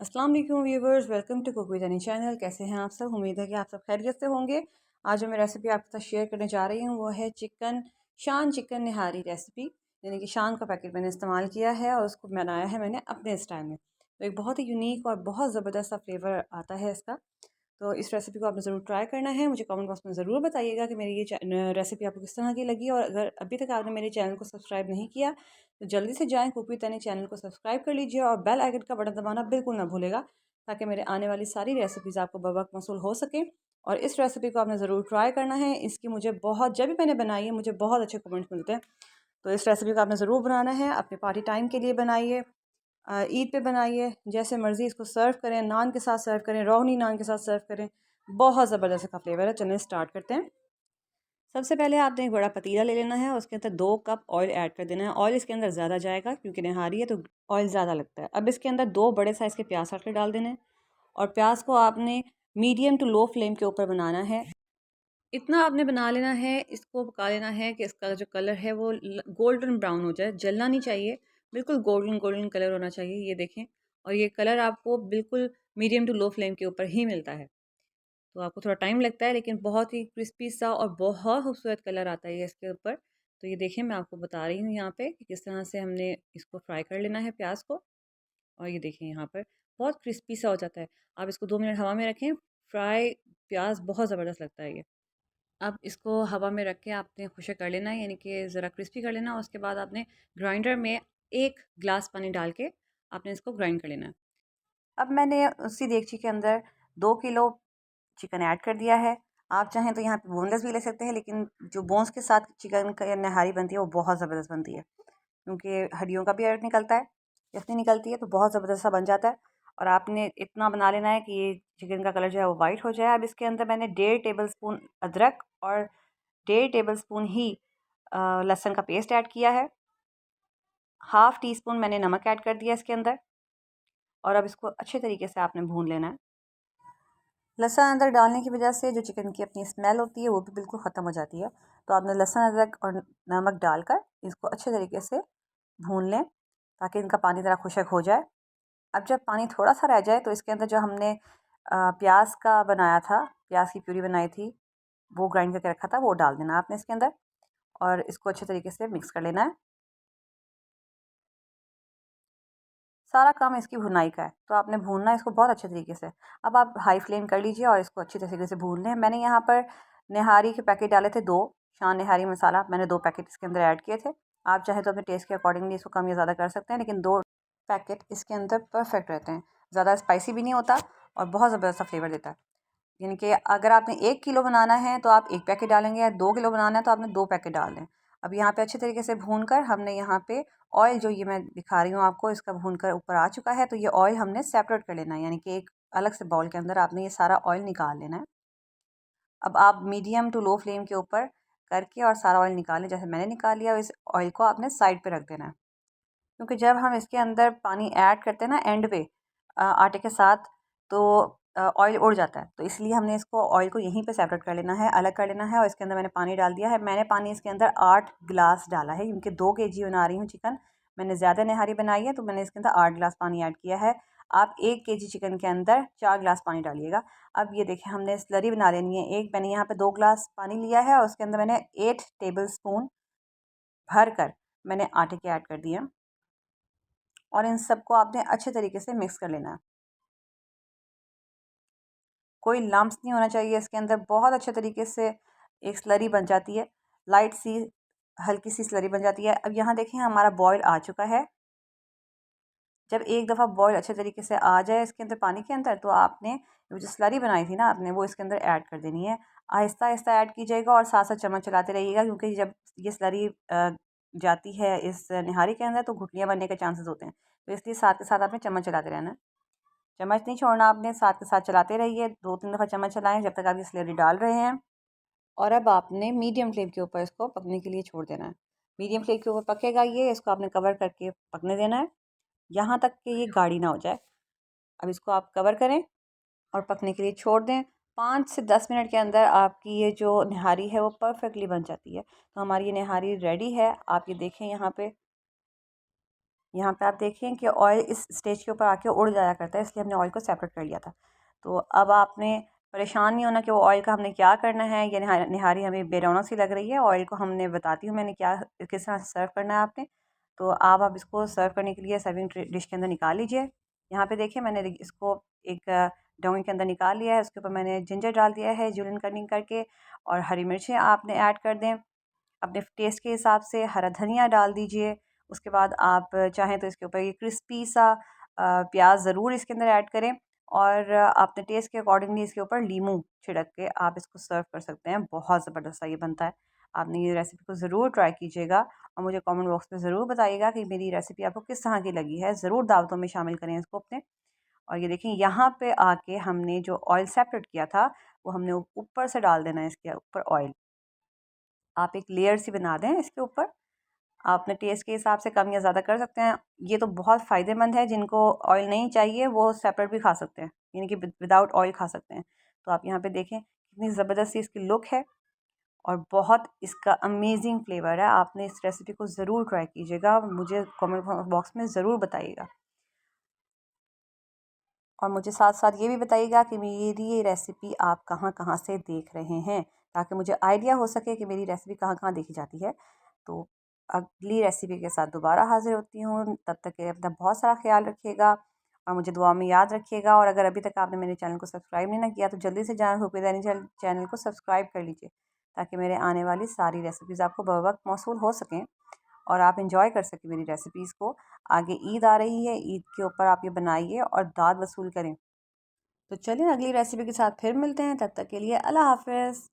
अस्सलाम वालेकुम viewers, welcome to cook with Annie channel. कैसे हैं आप सब? उम्मीद है कि आप सब खैरियत से होंगे। आज जो मैं रेसिपी आपके साथ शेयर करने जा रही हूँ वो है शान चिकन निहारी रेसिपी। यानी कि शान का पैकेट मैंने इस्तेमाल किया है और उसको बनाया है मैंने अपने स्टाइल में। तो एक बहुत ही यूनिक और बहुत ज़बरदस्त सा फ्लेवर आता है इसका। तो इस रेसिपी को आपने ज़रूर ट्राई करना है। मुझे कमेंट बॉक्स में ज़रूर बताइएगा कि मेरी ये रेसिपी आपको किस तरह की लगी। और अगर अभी तक आपने मेरे चैनल को सब्सक्राइब नहीं किया तो जल्दी से जाएँ कुक विद एनी चैनल को सब्सक्राइब कर लीजिए और बेल आइकन का बटन दबाना बिल्कुल ना भूलेगा, ताकि मेरे आने वाली सारी रेसिपीज़ आपको बवक्त मौसूल हो सकें। और इस रेसिपी को आपने ज़रूर ट्राई करना है। इसकी मुझे बहुत, जब भी मैंने बनाई है मुझे बहुत अच्छे कमेंट्स मिलते हैं। तो इस रेसिपी को आपने ज़रूर बनाना है, अपने पार्टी टाइम के लिए बनाइए, ईद पे बनाइए, जैसे मर्ज़ी इसको सर्व करें, नान के साथ सर्व करें, रोहनी नान के साथ सर्व करें। बहुत ज़बरदस्त इसका फ्लेवर है। चलिए स्टार्ट करते हैं। सबसे पहले आपने एक बड़ा पतीला ले लेना है और उसके अंदर 2 कप ऑयल ऐड कर देना है। ऑयल इसके अंदर ज़्यादा जाएगा क्योंकि निहारी है तो ऑयल ज़्यादा लगता है। अब इसके अंदर 2 बड़े साइज़ के प्याज काट के डाल देने हैं और प्याज को आपने मीडियम टू लो फ्लेम के ऊपर बनाना है। इतना आपने बना लेना है, इसको पका लेना है कि इसका जो कलर है वो गोल्डन ब्राउन हो जाए, जलना नहीं चाहिए, बिल्कुल गोल्डन गोल्डन कलर होना चाहिए। ये देखें, और ये कलर आपको बिल्कुल मीडियम टू लो फ्लेम के ऊपर ही मिलता है। तो आपको थोड़ा टाइम लगता है लेकिन बहुत ही क्रिस्पी सा और बहुत खूबसूरत कलर आता है ये इसके ऊपर। तो ये देखें, मैं आपको बता रही हूँ यहाँ पे कि किस तरह से हमने इसको फ्राई कर लेना है प्याज को। और ये देखें यहाँ पर बहुत क्रिस्पी सा हो जाता है। आप इसको 2 मिनट हवा में रखें, फ्राई प्याज बहुत ज़बरदस्त लगता है ये। अब इसको हवा में रख के आपने खुशक कर लेना है, यानी कि ज़रा क्रिस्पी कर लेना। उसके बाद आपने ग्राइंडर में 1 गिलास पानी डाल के आपने इसको ग्राइंड कर लेना है। अब मैंने उसी देगची के अंदर 2 किलो चिकन ऐड कर दिया है। आप चाहें तो यहाँ पे बोनलेस भी ले सकते हैं, लेकिन जो बोन्स के साथ चिकन का नहारी बनती है वो बहुत ज़बरदस्त बनती है, क्योंकि हड्डियों का भी अर्क निकलता है। यखनी निकलती है तो बहुत ज़बरदस्त सा बन जाता है। और आपने इतना बना लेना है कि ये चिकन का कलर जो है वो वाइट हो जाए। अब इसके अंदर मैंने 1.5 टेबल स्पून अदरक और 1.5 टेबल स्पून ही लहसुन का पेस्ट ऐड किया है। हाफ़ टी स्पून मैंने नमक ऐड कर दिया इसके अंदर। और अब इसको अच्छे तरीके से आपने भून लेना है। लहसुन अदरक डालने की वजह से जो चिकन की अपनी स्मेल होती है वो भी बिल्कुल ख़त्म हो जाती है। तो आपने लहसुन अदरक और नमक डालकर इसको अच्छे तरीके से भून लें, ताकि इनका पानी ज़रा खुशक हो जाए। अब जब पानी थोड़ा सा रह जाए तो इसके अंदर जो हमने प्याज का बनाया था, प्याज की प्यूरी बनाई थी, वो ग्राइंड करके रखा था, वो डाल देना आपने इसके अंदर और इसको अच्छे तरीके से मिक्स कर लेना है। सारा काम इसकी भुनाई का है, तो आपने भूनना है इसको बहुत अच्छे तरीके से। अब आप हाई फ्लेम कर लीजिए और इसको अच्छी तरीके से भून लें। मैंने यहाँ पर निहारी के पैकेट डाले थे 2, शान निहारी मसाला, मैंने 2 पैकेट इसके अंदर ऐड किए थे। आप चाहे तो अपने टेस्ट के अकॉर्डिंगली इसको कम या ज़्यादा कर सकते हैं, लेकिन 2 पैकेट इसके अंदर परफेक्ट रहते हैं। ज़्यादा स्पाइसी भी नहीं होता और बहुत ज़बरदस्त सा फ्लेवर देता है। यानी कि अगर आपने 1 किलो बनाना है तो आप 1 पैकेट डालेंगे, या 2 किलो बनाना है तो आपने 2 पैकेट डाल दें। अब यहाँ पे अच्छे तरीके से भून कर हमने यहाँ पे ऑयल, जो ये मैं दिखा रही हूँ आपको, इसका भून कर ऊपर आ चुका है। तो ये ऑयल हमने सेपरेट कर लेना है, यानी कि एक अलग से बाउल के अंदर आपने ये सारा ऑयल निकाल लेना है। अब आप मीडियम टू लो फ्लेम के ऊपर करके और सारा ऑयल निकालें, जैसे मैंने निकाल लिया। इस ऑयल को आपने साइड पे रख देना है, क्योंकि जब हम इसके अंदर पानी ऐड करते हैं ना एंड पे आटे के साथ, तो ऑयल उड़ जाता है। तो इसलिए हमने इसको ऑयल को यहीं पे सेपरेट कर लेना है, अलग कर लेना है। और इसके अंदर मैंने पानी डाल दिया है। मैंने पानी इसके अंदर 8 गिलास डाला है, क्योंकि 2 केजी बना रही हूँ चिकन। मैंने ज़्यादा नहारी बनाई है तो मैंने इसके अंदर 8 गिलास पानी ऐड किया है। आप 1 केजी चिकन के अंदर 4 गिलास पानी डालिएगा। अब ये देखिए, हमने स्लरी बना लेनी है। एक मैंने यहाँ पे 2 गिलास पानी लिया है और उसके अंदर मैंने 8 टेबल स्पून भर कर मैंने आटे के ऐड कर दिए और इन सबको आपने अच्छे तरीके से मिक्स कर लेना है। कोई लम्प्स नहीं होना चाहिए इसके अंदर। बहुत अच्छे तरीके से एक स्लरी बन जाती है, लाइट सी हल्की सी स्लरी बन जाती है। अब यहाँ देखें, हमारा बॉयल आ चुका है। जब एक दफ़ा बॉयल अच्छे तरीके से आ जाए इसके अंदर पानी के अंदर, तो आपने वो जो स्लरी बनाई थी ना आपने, वो इसके अंदर ऐड कर देनी है। आहिस्ता आहिस्ता ऐड कीजिएगा और साथ साथ चम्मच चलाते रहिएगा, क्योंकि जब ये स्लरी जाती है इस निहारी के अंदर तो घुटलियाँ बनने के चांसेस होते हैं। तो इसलिए साथ के साथ आपने चम्मच चलाते रहना है। चम्मच नहीं छोड़ना आपने, साथ के साथ चलाते रहिए। 2-3 दफ़ा चम्मच चलाएं जब तक आप ये स्लरी डाल रहे हैं। और अब आपने मीडियम फ्लेम के ऊपर इसको पकने के लिए छोड़ देना है। मीडियम फ्लेम के ऊपर पकेगा ये, इसको आपने कवर करके पकने देना है यहाँ तक कि ये गाढ़ी ना हो जाए। अब इसको आप कवर करें और पकने के लिए छोड़ दें। 5 से 10 मिनट के अंदर आपकी ये जो निहारी है वो परफेक्टली बन जाती है। तो हमारी ये निहारी रेडी है। आप ये देखें यहाँ पे यहाँ पे आप देखें कि ऑयल इस स्टेज के ऊपर आके उड़ जाया करता है, इसलिए हमने ऑयल को सेपरेट कर लिया था। तो अब आपने परेशान नहीं होना कि वो ऑयल का हमने क्या करना है। ये निहारी हमें बेरौनक सी लग रही है। ऑयल को हमने बताती हूँ मैंने क्या किस तरह से सर्व करना है आपने। तो आप इसको सर्व करने के लिए सर्विंग डिश के अंदर निकाल लीजिए। यहाँ पे देखिए मैंने इसको एक डोंगे के अंदर निकाल लिया है। उसके ऊपर मैंने जिंजर डाल दिया है जुलियन कटिंग करके, और हरी मिर्चें आपने ऐड कर दें अपने टेस्ट के हिसाब से। हरा धनिया डाल दीजिए। उसके बाद आप चाहें तो इसके ऊपर ये क्रिस्पी सा प्याज ज़रूर इसके अंदर ऐड करें, और अपने टेस्ट के अकॉर्डिंगली इसके ऊपर लीमू छिड़क के आप इसको सर्व कर सकते हैं। बहुत ज़बरदस्त सा ये बनता है। आपने ये रेसिपी को ज़रूर ट्राई कीजिएगा और मुझे कमेंट बॉक्स में ज़रूर बताइएगा कि मेरी रेसिपी आपको किस तरह की लगी है। ज़रूर दावतों में शामिल करें इसको अपने। और ये देखें यहाँ पे आके हमने जो ऑयल सेपरेट किया था वो हमने ऊपर से डाल देना है इसके ऊपर ऑयल। आप एक लेयर सी बना दें इसके ऊपर। आप अपने टेस्ट के हिसाब से कम या ज़्यादा कर सकते हैं। ये तो बहुत फ़ायदेमंद है, जिनको ऑयल नहीं चाहिए वो सेपरेट भी खा सकते हैं, यानी कि विदाउट ऑयल खा सकते हैं। तो आप यहाँ पे देखें कितनी ज़बरदस्त इसकी लुक है और बहुत इसका अमेजिंग फ्लेवर है। आपने इस रेसिपी को ज़रूर ट्राई कीजिएगा, मुझे कमेंट बॉक्स में ज़रूर बताइएगा। और मुझे साथ साथ ये भी बताइएगा कि मेरी ये रेसिपी आप कहाँ कहाँ से देख रहे हैं, ताकि मुझे आइडिया हो सके कि मेरी रेसिपी कहाँ कहाँ देखी जाती है। तो अगली रेसिपी के साथ दोबारा हाजिर होती हूँ। तब तक के लिए अपना बहुत सारा ख्याल रखिएगा और मुझे दुआ में याद रखिएगा। और अगर अभी तक आपने मेरे चैनल को सब्सक्राइब नहीं ना किया तो जल्दी से जाना हुक्मरानी चैनल को सब्सक्राइब कर लीजिए, ताकि मेरे आने वाली सारी रेसिपीज़ आपको बर वक्त मौसूल हो सकें और आप इंजॉय कर सकें मेरी रेसिपीज़ को। आगे ईद आ रही है, ईद के ऊपर आप ये बनाइए और दाद वसूल करें। तो चलिए अगली रेसिपी के साथ फिर मिलते हैं, तब तक के लिए अल्लाह हाफ़िज़।